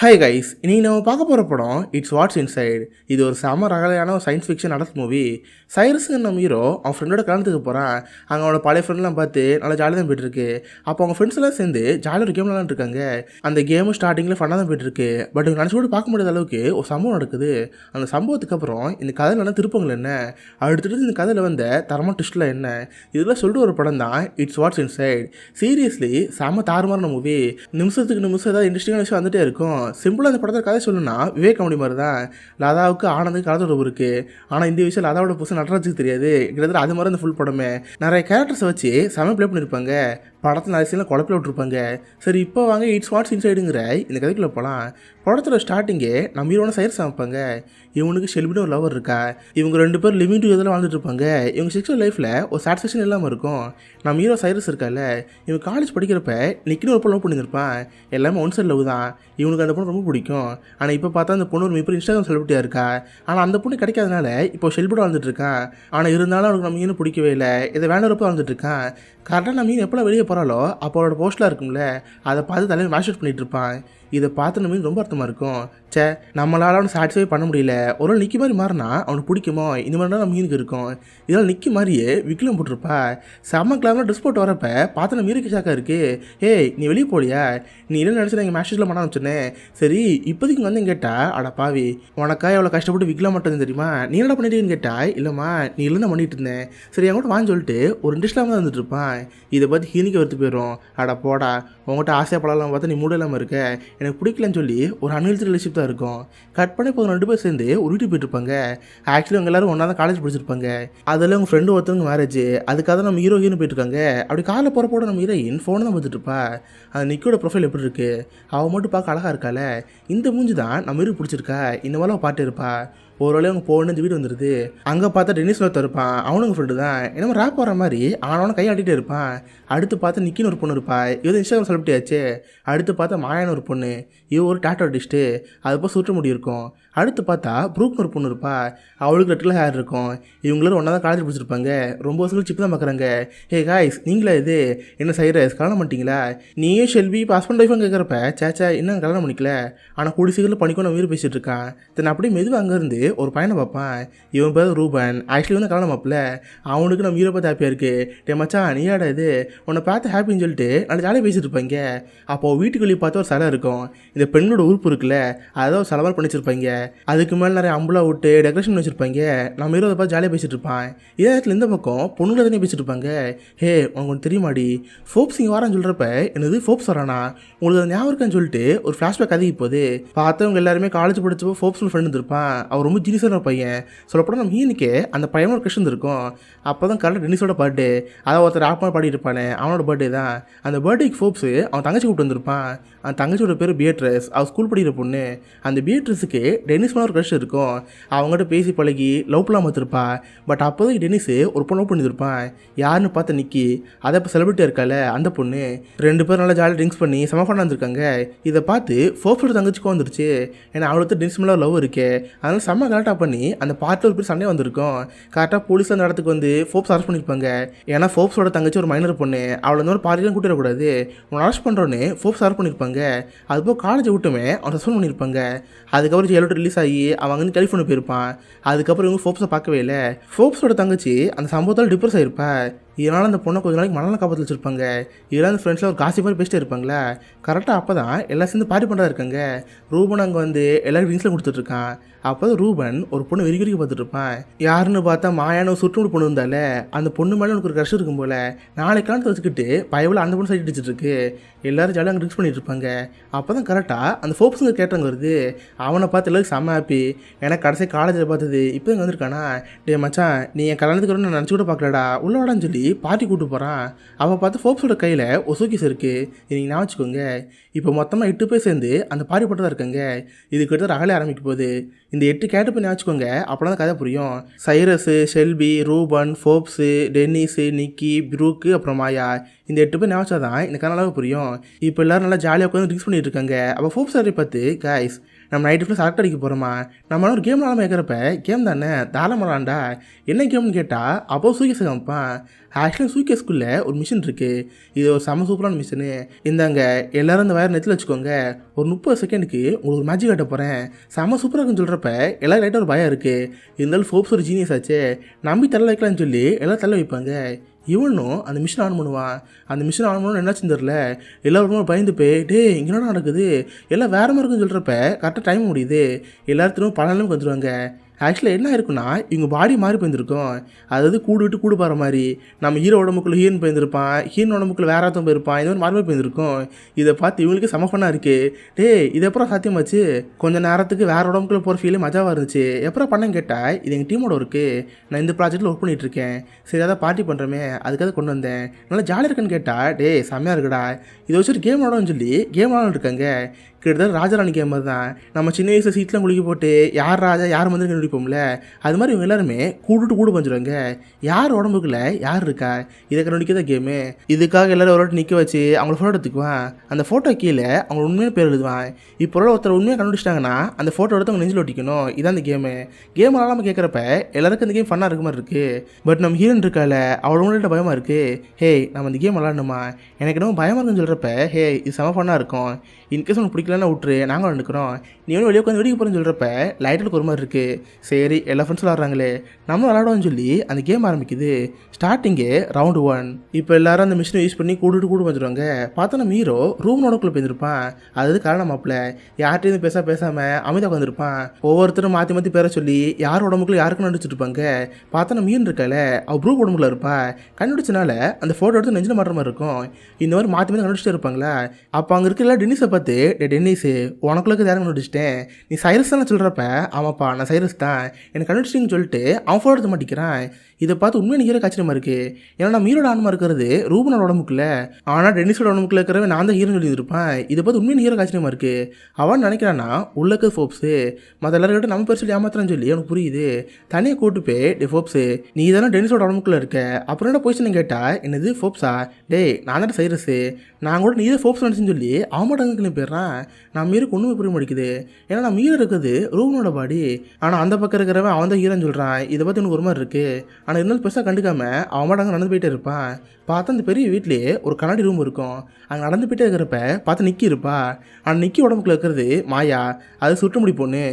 Hi guys, இன்னைக்கு நம்ம பார்க்க போகிற படம் இட்ஸ் வாட்ஸ் இன்சைட். இது ஒரு செம ரகலையான ஒரு சயின்ஸ் ஃபிக்ஷன் அடல்ட் மூவி. சைரஸுங்க நம்ம ஹீரோ அவன் ஃப்ரெண்டோட கலந்துக்கு போகிறான். அங்கே அவனோட பழைய ஃப்ரெண்ட்லாம் பார்த்து நல்லா ஜாலியாக தான் போயிட்டுருக்கு. அப்போ அவங்க ஃப்ரெண்ட்ஸ் எல்லாம் சேர்ந்து ஜாலியாக ஒரு கேம் விளாண்டுருக்காங்க. அந்த கேமு ஸ்டார்டிங்கில் ஃபன்னாக தான் போயிட்டுருக்கு. பட் நினச்சி கூட பார்க்க முடியாத அளவுக்கு ஒரு சம்பவம் நடக்குது. அந்த சம்பவத்துக்கு அப்புறம் இந்த கதையில் என்ன திருப்பங்கள் என்ன, அடுத்தது இந்த கதையில் வந்த தரமான ட்விஸ்ட்லாம் என்ன, இதெல்லாம் சொல்லிட்டு ஒரு படம் தான் இட்ஸ் வாட்ஸ் இன்சைட். சீரியஸ்லி செம தாறுமாறான மூவி. நிமிஷத்துக்கு நிமிஷம் ஏதாவது இன்ட்ரெஸ்டிங்கான விஷயம் வந்துட்டே இருக்கும். சிம்பிளாக இந்த படத்தை கதை சொல்லணும்னா விவேக் கமெடி மாதிரி தான். லதாவுக்கு ஆனந்துக்கு கலந்துறவு இருக்குது. ஆனால் இந்த விஷயம் லதாவோட புதுசு நடராஜுக்கு தெரியாது. கிட்டத்தட்ட அது மாதிரி அந்த ஃபுல் படமே நிறைய கேரக்டர்ஸை வச்சு செம ப்ளே பண்ணியிருப்பாங்க. படத்தில் நிறைய சீனில் குழப்பில் விட்டுருப்பாங்க. சரி, இப்போ வாங்க இட்ஸ் வாட்ஸ் இன்சைடுங்கிற இந்த கதைக்குள்ளே போகலாம். படத்தோட ஸ்டார்டிங்கே நம்ம ஹீரோன சைரஸ் அமைப்பாங்க. இவனுக்கு ஷெல்பின்னு ஒரு லவர் இருக்கா. இவங்க ரெண்டு பேர் லிவிங் டுகெதரில் வாழ்ந்துட்டு இருப்பாங்க. இவங்க செக்ஷுவல் லைஃப்பில் ஒரு சாட்டிஸ்ஃபேக்ஷன் இல்லாமல் இருக்கும். நம்ம ஹீரோ சைரஸ் இருக்கால, இவன் காலேஜ் படிக்கிறப்ப நிக்கின்னு ஒரு பொண்ணு லவ் பண்ணியிருப்பான். எல்லாமே ஒன் சைட் லவ் தான். இவனுக்கு அந்த பொண்ணு ரொம்ப பிடிக்கும். ஆனால் இப்போ பார்த்தா அந்த பொண்ணு ஒரு மிகப்பெரிய இன்ஸ்டாகிராம் செலிபிரிட்டியாக இருக்கா. ஆனால் அந்த பொண்ணு கிடைக்காதனால இப்போ ஷெல்பியோட வாழ்ந்துட்டு இருக்கான். ஆனால் இருந்தாலும் அவனுக்கு நம்ம மீன் பிடிக்கவே இல்லை. இதை வேண்டப்போ வாழ்ந்துட்டு இருக்கான். கரெக்டாக நம்ம மீன் எப்போ வெளியே போகிறாலோ அப்போ அவளோட போஸ்ட்லாம் இருக்கும்ல, அதை பார்த்து தலையில் மேஷ் பண்ணிட்டு இருப்பான். இதை பார்த்து நம்ம ரொம்ப அர்த்தமாக இருக்கும். சே, நம்மளால் அவனை சாட்டிஸ்ஃபை பண்ண முடியல. ஒரு நாள் நிக்கி மாதிரி மாறினா அவனுக்கு பிடிக்குமோ, இந்த மாதிரி நம்ம மீனுக்கு இருக்கும். இதனால் நிக்கி மாதிரியே விக்கிலம் போட்டிருப்பா. செம்ம கிளாமில் ட்ரெஸ் போட்டு வரப்ப பார்த்து நம்ம மீனுக்கு ஷாக்காக இருக்குது. ஏய், நீ வெளியே போலியா? நீ என்ன நினச்சி எங்கள் மேஷேஜில் பண்ண ஆரம்பிச்சேனே. சரி, இப்போதைக்கு வந்து கேட்டா, அட பாவி, உனக்கா எவ்வளோ கஷ்டப்பட்டு விக்கிலாம் மட்டும் தெரியுமா? நீ என்ன பண்ணிட்டேன்னு கேட்டா, இல்லைம்மா நீ இல்லை தான் பண்ணிட்டு இருந்தேன். சரி, என் கூட வாங்கி சொல்லிட்டு ஒரு இன்ட்ரெஸ்டாக தான் வந்துட்டு இருப்பான். இதை பார்த்து ஹீனிக்கு வருத்து போயிடும். அட போடா, உங்கள்கிட்ட ஆசையாக படலாம் பார்த்தா நீ மூட இல்லாமல் இருக்க, எனக்கு பிடிக்கலன்னு சொல்லி ஒரு அன்ஹெல்தி ரிலேஷன்ஷிப் தான் இருக்கும். கட் பண்ணி இப்போ ரெண்டு பேர் சேர்ந்து ஒரு வீட்டுக்கு போயிட்டுருப்பாங்க. ஆக்சுவலி அவங்க எல்லாரும் ஒன்றா தான் காலேஜ் படிச்சிருப்பாங்க. அதில் அவங்க ஃப்ரெண்டு ஒருத்தவங்க மேரேஜ். அதுக்காக தான் நம்ம ஹீரோயின் போயிட்டுருக்காங்க. அப்படி காரில் போகிறப்போட நம்ம ஹீரோயின் ஃபோனை தான் பார்த்துட்டு இருப்பா. அந்த நிக்கியோட ப்ரொஃபைல் எப்படி இருக்குது, அவள் மட்டும் பார்க்க அழகாக இருக்கால. இந்த மூஞ்சி தான் நம்ம ஹீரோ பிடிச்சிருக்கா. இந்த மாதிரிலாம் பாட்டு இருப்பா. ஒரு வேலையை அவங்க போகணும் இந்த வீடு வந்துடுது. அங்கே பார்த்தா டென்னிஸ் ஒருத்தர் இருப்பான். அவனுங்க ஃப்ரெண்டு தான். என்னமோ ரேப் வர மாதிரி அவனவனை கையாட்டிகிட்டே இருப்பான். அடுத்து பார்த்தா நிக்கின்னு ஒரு பொண்ணு இருப்பா. இது இன்ஸ்டாகிராம் செலிபிரிட்டியாச்சு. அடுத்து பார்த்தா மாயான்னு ஒரு பொண்ணு. இவ ஒரு டாட்டோ ஆர்டிஸ்ட்டு. அது போல் சுற்ற முடி இருக்கும். அடுத்து பார்த்தா ப்ரூக்னு ஒரு பொண்ணு இருப்பா. அவளுக்கு ரெட்டில் ஹேர் இருக்கும். இவங்களும் ஒன்றா தான் காலேஜ் பிடிச்சிருப்பாங்க. ரொம்ப வருஷங்கள் சிப்பு தான் பார்க்குறாங்க. ஹே காய்ஸ், நீங்களா இது என்ன சைரஸ் கல்யாணம் பண்ணிட்டீங்களா? நீயே ஷெல்வி இப்போ ஹஸ்பண்ட் ஒய்ஃபாக கேட்குறப்ப சேச்சா இன்னும் கல்யாணம் பண்ணிக்கல, ஆனால் கூடி சீக்கிரம் பண்ணிக்கோ நான் வீடு பேசிகிட்டு இருக்கான். தென் அப்படியே மெதுவாக அங்கேருந்து ஒரு பையனை பார்ப்பான். இவன் பேர் ரூபன். ஆக்சுவலி வந்து கல்யாணம் மாப்பிள்ள. அவனுக்கு நம்ம ஹீரோ பார்த்து ஹாப்பியாக இருக்குது. டே மச்சான், நீயாடா இது, உன்னை பார்த்து ஹாப்பின்னு சொல்லிட்டு நல்லா ஜாலியாக பேசிட்டு இருப்பாங்க. அப்போது வீட்டுக்கு வெளியே பார்த்து ஒரு சிலை இருக்கும். இந்த பெண்ணோட உறுப்பு இருக்குல்ல, அதை ஒரு சிலவாறு பண்ணி வச்சிருப்பாங்க. அதுக்கு மேலே நிறைய அம்புலா விட்டு டெக்கரேஷன் வச்சுருப்பாங்க. நம்ம ஹீரோ அதை பார்த்து ஜாலியாக பேசிகிட்டு இருப்பான். இதே இடத்துல இந்த பக்கம் பொண்ணுங்களை தானே பேசிட்டு இருப்பாங்க. ஹே, உனக்கு ஒன்று தெரியுமாடி, ஃபோப்ஸ் இங்கே வரான்னு சொல்கிறப்ப என்னது ஃபோப்ஸ் வரானா, உங்களுக்கு அது ஞாபகம் இருக்கான்னு சொல்லிட்டு ஒரு ஃப்ளாஷ்பேக் கதைக்கு போகுது. பார்த்தவங்க எல்லாருமே காலேஜ் படிச்சப்போ ஃபோப்ஸ்னு ஃப்ரெண்டு இருந்திருப்பான். அவர் ரொம்ப ஜீனியஸான பையன். சொல்லப்போனால் நம்ம ஹீனுக்கே அந்த பையனோட கிருஷ்ணன் இருக்கும். அப்போ தான் கரெக்டாக டென்னிஸோட பர்த்டே. அதை ஒருத்தர் ஆப்பாக பாடி இருப்பானே, அவனோட பர்த்டே தான். அந்த பர்த்டேக்கு ஃபோப்ஸு அவன் தங்கச்சி கூப்பிட்டு வந்திருப்பான். அந்த தங்கச்சியோட பேர் பியேட்ரஸ். அவள் ஸ்கூல் படிக்கிற பொண்ணு. அந்த பியேட்ரஸுக்கு டென்னிஸ் மேலே ஒரு க்ரஷ் இருக்கும். அவங்ககிட்ட பேசி பழகி லவ் பண்ணாமல் வச்சுருப்பா. பட் அப்போதைக்கு டென்னிஸு ஒரு பொண்ணு லவ் பண்ணியிருப்பான். யாருன்னு பார்த்த நிக்கி. அதை இப்போ செலிபிரிட்டியாக இருக்கால அந்த பொண்ணு. ரெண்டு பேரும் நல்லா ஜாலியாக ட்ரிங்க்ஸ் பண்ணி செம பண்ண வந்திருக்காங்க. இதை பார்த்து ஃபோப்ஸோட தங்கச்சிக்கும் வந்துருச்சு. ஏன்னா அவளுக்கு டென்னிஸ் மேலே லவ் இருக்கே. அதனால் செம்ம கரெக்டாக பண்ணி அந்த பார்ட்டில் ஒரு பேர் சண்டே வந்திருக்கும். கரெக்டாக போலீஸ் அந்த இடத்துக்கு வந்து ஃபோப்ஸ் அரெஸ்ட் பண்ணியிருப்பாங்க. ஏன்னா ஃபோப்ஸோட தங்கச்சி ஒரு மைனர் பொண்ணு. அவளை இந்த மாதிரி பார்ட்டிலாம் கூட்டிடக்கூடாது, உன்னை அரெஸ்ட் பண்ணுறோன்னு ஃபோப்ஸ் அரெஸ்ட் பண்ணியிருப்பாங்க. அதுபோல் காலேஜை விட்டுமே அவன் சஸ்பெண்ட் பண்ணியிருப்பாங்க. அதுக்கப்புறம் ஜெயிலோட ரிலீஸ் ஆகி அவன் வந்து டெலிஃபோன் போயிருப்பான். அதுக்கப்புறம் இவங்க ஃபோப்ஸை பார்க்கவே இல்லை. ஃபோப்ஸோட தங்கச்சி அந்த சம்பவத்தால் டிப்ரெஸ் ஆகிருப்பா. இதனால் அந்த பொண்ணை கொஞ்ச நாளைக்கு மனநல காப்பத்தில் வச்சுருப்பாங்க. இதெல்லாம் அந்த ஃப்ரெண்ட்ஸில் ஒரு காசி மாதிரி பேசிட்டே இருப்பாங்களே. கரெக்டாக அப்போ தான் எல்லாம் சேர்ந்து பார்ட்டி பண்ணுறதா இருக்காங்க. ரூபன் அங்கே வந்து எல்லோரும் ட்ரிங்க்ஸில் கொடுத்துட்ருக்கான். அப்போ தான் ரூபன் ஒரு பொண்ணு வெறிக்க பார்த்துட்டு இருப்பான். யாருன்னு பார்த்தா மாயான சுற்றுமுடி பொண்ணு இருந்தால அந்த பொண்ணு மேலே உனக்கு ஒரு க்ரஷ் இருக்கும் போல். நாளைக்கு காலத்தை வச்சுக்கிட்டு பயவில் அந்த பொண்ணு சைட் அடிச்சிட்ருக்கு. எல்லோரும் ஜாலியாக அங்கே ட்ரிங்க்ஸ் பண்ணிட்டு இருப்பாங்க. அப்போ தான் கரெக்டாக அந்த ஃபோப்ஸுங்க கேட்டாங்க வருது. அவனை பார்த்து எல்லோரும் செம்ம ஹாப்பி. ஏன்னா கடைசி காலேஜில் பார்த்தது இப்போ இங்கே வந்திருக்கானா. டே மச்சான், நீ என் கல்யாணத்துக்கு நான் நினச்சி கூட பார்க்கலடா, உள்ளவாடான்னு சொல்லி பார்ட்டி கூப்பிட்டு போகிறான். அவள் பார்த்து ஃபோப்ஸோட கையில் ஒரு சூக்கீஸ் இருக்குது. நீங்கள் நான் வச்சுக்கோங்க. இப்போ மொத்தமாக 8 பேர் சேர்ந்து அந்த பார்ட்டி போட்டு தான் இருக்காங்க. இது கிட்ட ரகலே ஆரம்பிக்க போகுது. இந்த 8 கேட்டு பண்ணி வச்சுக்கோங்க, அப்போ தான் கதை புரியும். சைரஸு, ஷெல்பி, ரூபன், ஃபோப்ஸு, டென்னிஸு, நிக்கி, ப்ரூக்கு, அப்புறம் மாயா, இந்த 8 பேர் ஞாபகம் தான் இந்த கதை நல்லாவே புரியும். இப்போ எல்லாரும் நல்லா ஜாலியாக உட்காந்து ட்ரிங்க்ஸ் பண்ணிட்டு இருக்காங்க. அப்போ ஃபோப் சாரை பார்த்து, கைஸ் நம்ம நைட்டு ஃபுல்லாக செலக்ட் அடிக்க போகிறோமா, நம்ம ஒரு கேம் விளாடாம கேட்குறப்ப கேம் தானே தாராளமாக விளாண்டா என்ன கேம்னு கேட்டால் அப்போ சூக்கேஸ் காமிப்பான். ஆக்சுவலாக சூக்கேஸ்குள்ளே ஒரு மிஷின் இருக்குது. இது ஒரு செம சூப்பரான மிஷினு. இந்தாங்க எல்லோரும் இந்த வயர் நெத்தில் வச்சுக்கோங்க, ஒரு 30 செகண்டுக்கு உங்களுக்கு ஒரு மேஜிக் காட்ட போகிறேன், செம சூப்பராக இருக்குன்னு சொல்கிறப்ப எல்லாரும் லைட்டாக ஒரு பயம் இருக்குது. இருந்தாலும் ஃபோப்ஸ் ஒரு ஜீனியஸ் ஆச்சு, நம்பி தள்ள வைக்கலான்னு சொல்லி எல்லோரும் தள்ள வைப்பாங்க. இவனும் அந்த மிஷின் ஆன் பண்ணுவான். அந்த மிஷின் ஆன் பண்ணணும் என்னாச்சுன்னு தெரில, எல்லோரும் பயந்து போய் டே இங்கே என்ன நடக்குது எல்லாம் வேறு மாதிரி இருக்குன்னு சொல்கிறப்ப கரெக்டாக டைம் முடியுது. எல்லாரும் திரும்ப பல நிலைமைக்கு வந்துடுவாங்க. ஆக்சுவலாக என்ன இருக்குன்னா இவங்க பாடி மாறி போயிருந்துருக்கும். அதாவது கூடு விட்டு கூடு போகிற மாதிரி. நம்ம ஹீரோ உடம்புக்குள்ள ஹீரோன் போயிருந்திருப்பான், ஹீரோன் உடம்புக்குள்ள வேற ஒருத்தன் போயிருப்பான், இந்த மாதிரி மாறி போயிருந்திருக்கும். இதை பார்த்து இவங்களுக்கு செம ஃபன்னாக இருக்குது. டே இது எப்பறம் சாத்தியமாச்சு, கொஞ்சம் நேரத்துக்கு வேறு உடம்புக்குள்ள போகிற ஃபீலே மஜாவாக இருந்துச்சு, எப்பறம் பண்ணேன்னு கேட்டால் இது எங்கள் டீமோட இருக்குது, நான் இந்த ப்ராஜெக்ட்டில் ஒர்க் பண்ணிகிட்ருக்கேன், சரி அதான் பார்ட்டி பண்ணுறமே அதுக்காக கொண்டு வந்தேன், நல்லா ஜாலியாக இருக்குன்னு கேட்டால் டே செம்மையாக இருக்குடா, இதை வச்சு ஒரு கேம் விளாடணும்னு சொல்லி கேம் விளாண்டுருக்காங்க. கிட்டத்தட்ட ராஜராணி கேம் மாதிரி தான். நம்ம சின்ன வயசில் சீட்டில் குளிக்க போட்டு யார் ராஜா யார் மந்திரி கண்டுபிடிப்போம்ல, அது மாதிரி இவங்க எல்லாருமே கூட்டு கூடு பஞ்சிருவாங்க. யார் உடம்புக்குள்ள யார் இருக்கா இதை கண்டுபிடிக்க தான் கேமு. இதுக்காக எல்லோரும் ஒரு நிற்க வச்சு அவங்கள ஃபோட்டோ எடுத்துக்குவான். அந்த ஃபோட்டோ கீழே அவங்க உண்மையான பேர் எழுதுவான். இப்போ ஒருத்தர் உண்மையாக கண்டுபிடிச்சிட்டாங்கன்னா அந்த ஃபோட்டோ எடுத்து அவங்க நெஞ்சில் ஒட்டிக்கணும். இதான் அந்த கேமு. கேம் விளாடாமல் கேட்குறப்ப எல்லாருக்கும் இந்த கேம் ஃபன்னாக இருக்க மாதிரி இருக்குது. பட் நம்ம ஹீரோன் இருக்கால அவளோட பயமாக இருக்குது. ஹே நம்ம இந்த கேம் விளாடணுமா, எனக்கு என்னமோ பயமாக இருக்குன்னு சொல்கிறப்ப ஹே இது செம ஃபன்னாக இருக்கும், இன்கேஸ் உனக்கு பிடிக்கலன்னா விட்டுரு நாங்கள் விளாண்டுக்கிறோம், நீ வந்து வெளியே உட்காந்து வெடிக்க போகிறேன்னு சொல்கிறப்ப லைட்டுக்கு ஒரு மாதிரி இருக்குது. சரி எல்லா ஃப்ரெண்ட்ஸ் விளாட்றாங்களே நம்ம விளாடுவோம்னு சொல்லி அந்த கேம் ஆரம்பிக்குது. ஸ்டார்டிங்கே ரவுண்டு 1. இப்போ எல்லாரும் அந்த மிஷினை யூஸ் பண்ணி கூடு வந்துடுவாங்க. பார்த்தா நம்ம ஹீரோ ரூம்னோடக்குள்ளே போயிருப்பான். அது காரணமாப்பில் யார்கிட்டையும் பேசாமல் அமைதியாக உட்காந்துருப்பான். ஒவ்வொருத்தரும் மாற்றி மாற்றி பேர சொல்லி யார் உடம்புக்குள்ள யாருக்கும் நடிச்சிட்டு இருப்பாங்க. பார்த்தா நம்ம மீன் இருக்கால அவள் ப்ரூ உடம்புல இருப்பா. கண்டுபிடிச்சனால அந்த ஃபோட்டோ எடுத்து நெஞ்சில் மாட்டுற மாதிரி இருக்கும். இந்த மாதிரி மாற்றி மாற்றி கண்டுபிடிச்சிட்டு இருப்பாங்களா. அப்போ அங்கே இருக்கிற டென்னிஸை பார்த்து டென்னிஸு உனக்குள்ளே யாரும் கண்டுபிடிச்சிட்டேன், நீ சைரஸ் தானே சொல்கிறப்ப ஆமாப்பா நான் சைரஸ் தான் எனக்கு கண்டுபிடிச்சிங்கன்னு சொல்லிட்டு அவன் ஃபோட்டோ எடுத்து மாட்டிக்கிறான். இதை பார்த்து உண்மையான ஹீரோ காட்சியமாக இருக்குது. ஏன்னா நம்ம ஹீரோட ஆன்மா இருக்கிறது ரூபனோட உடம்புக்குள்ள, ஆனால் டென்னிஸோட உடம்புக்குள்ள இருக்கிறவன் நான் தான் ஹீரோன்னு சொல்லியிருப்பான். இதை பார்த்து உண்மையான ஹீரோ காட்சியமாக இருக்குது. அவன் நினைக்கிறான்னா உள்ளக்கு ஃபோப்ஸு மற்ற எல்லாருக்கிட்ட நம்ம பேர் சொல்லி ஏமாத்துறான்னு சொல்லி அவனுக்கு புரியுது. தனியாக கூட்டு போய் டே ஃபோப்ஸு நீ தானே டென்னிஸோட உடம்புக்குள்ள இருக்க, அப்புறம் என்ன பொசிஷன் கேட்டால் என்னது ஃபோப்ஸா, டே நான் தான் சைரஸு, நான் கூட நீ தான் ஃபோப்ஸ் நினச்சின்னு சொல்லி அவன் மட்டும் கிளம்பி போயிடுறான். நம்ம ஹீரோக்கு ஒன்றுமே புரிய மாட்டேங்குது. ஏன்னா நம்ம ஹீரோ இருக்குது ரூபனோட பாடி, ஆனால் அந்த பக்கம் இருக்கிறவன் அவன் தான் ஹீரோன்னு சொல்கிறான். இதை பற்றி எனக்கு ஒரு மாதிரி இருக்குது. ஆனால் இருந்தாலும் பெருசாக கண்டுக்காம அவன் மாட்டாங்க நடந்து போயிட்டே இருப்பான். பார்த்தா அந்த பெரிய வீட்லேயே ஒரு கண்ணாடி ரூம் இருக்கும். அங்கே நடந்து போயிட்டே இருக்கிறப்ப பார்த்து நிக்கி இருப்பா. ஆனால் நிக்கி உடம்புக்குள்ள இருக்கிறது மாயா, அது சுட்டு முடி பொண்ணு.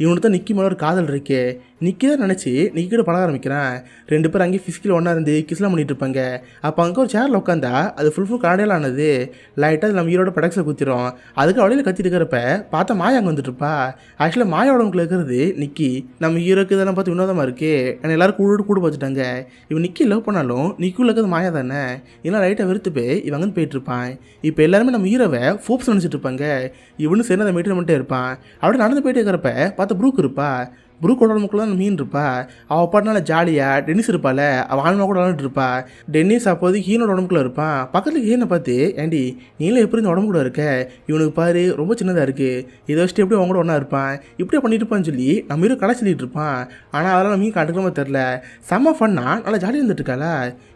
இவனுக்கு தான் நிக்கி மேலே ஒரு காதல் இருக்கே. நிக்கி தான் நினச்சி நிக்கிட்ட பழக ஆரம்பிக்கிறான். 2 பேர் அங்கேயே ஃபிசிக்கல் ஒன்றா இருந்து கிஸ்லாம் பண்ணிட்டு இருப்பாங்க. அப்போ அங்கே ஒரு சேரில் உட்காந்தா அது ஃபுல் கண்ணாடியால் ஆனது. லைட்டாக நம்ம ஹீரோட ப்ரொடக்ஷனில் குத்திரும். அதுக்கு அவளையில் கத்திட்டு இருக்கிறப்ப பார்த்தா மாயா அங்கே வந்துட்டு இருப்பா. ஆக்சுவலாக மாயா உடம்புக்குள்ள இருக்கிறது நிக்கி. நம்ம ஹீரோக்கு இதெல்லாம் பார்த்து வினோதமாக இருக்குது. ஏன்னா எல்லோரும் கூட பார்த்துட்டாங்க. இவன் நிக்கி லவ் பண்ணாலும் நிக்கிக்குள்ள இருக்கிறது மாயா தானே. இதெல்லாம் லைட்டாக வெறுத்து போய் இவன் வந்து போயிட்டு இருப்பான். இப்போ எல்லாருமே நம்ம ஹீரோவை ஃபோப்ஸ் நினச்சிட்டு இருப்பாங்க. இவனு சேர்ந்து அதை மெயின்டைன் பண்ணிட்டே இருப்பான். அப்படியே நடந்து போயிட்டே இருக்கிறப்ப பார்த்தா ப்ரூக் இருப்பா. ப்ரூக் உடம்புக்குள்ள தான் மீன் இருப்பா. அவள் பாட்டினால ஜாலியாக டென்னிஸ் இருப்பாள், அவள் ஆன்மா கூட விளாண்டுட்டு இருப்பா. டென்னிஸ் அப்போது ஹீனோட உடம்புக்குள்ள இருப்பான். பக்கத்தில் ஹீனை பார்த்து ஏண்டி நீங்களும் எப்படி இந்த உடம்பு கூட இருக்க, இவனுக்கு பாரு ரொம்ப சின்னதாக இருக்குது, இதை வச்சுட்டு எப்படி அவங்க கூட ஒன்றா இருப்பான், இப்படியே பண்ணிட்டு இருப்பான்னு சொல்லி நம்ம ஹீரோ கடை சொல்லிட்டு இருப்பான். ஆனால் அதெல்லாம் நம்ம மீன் கண்டுக்காம தெரில. செம்ம ஃபன்னாக நல்லா ஜாலியாக இருந்துட்டு இருக்காளா.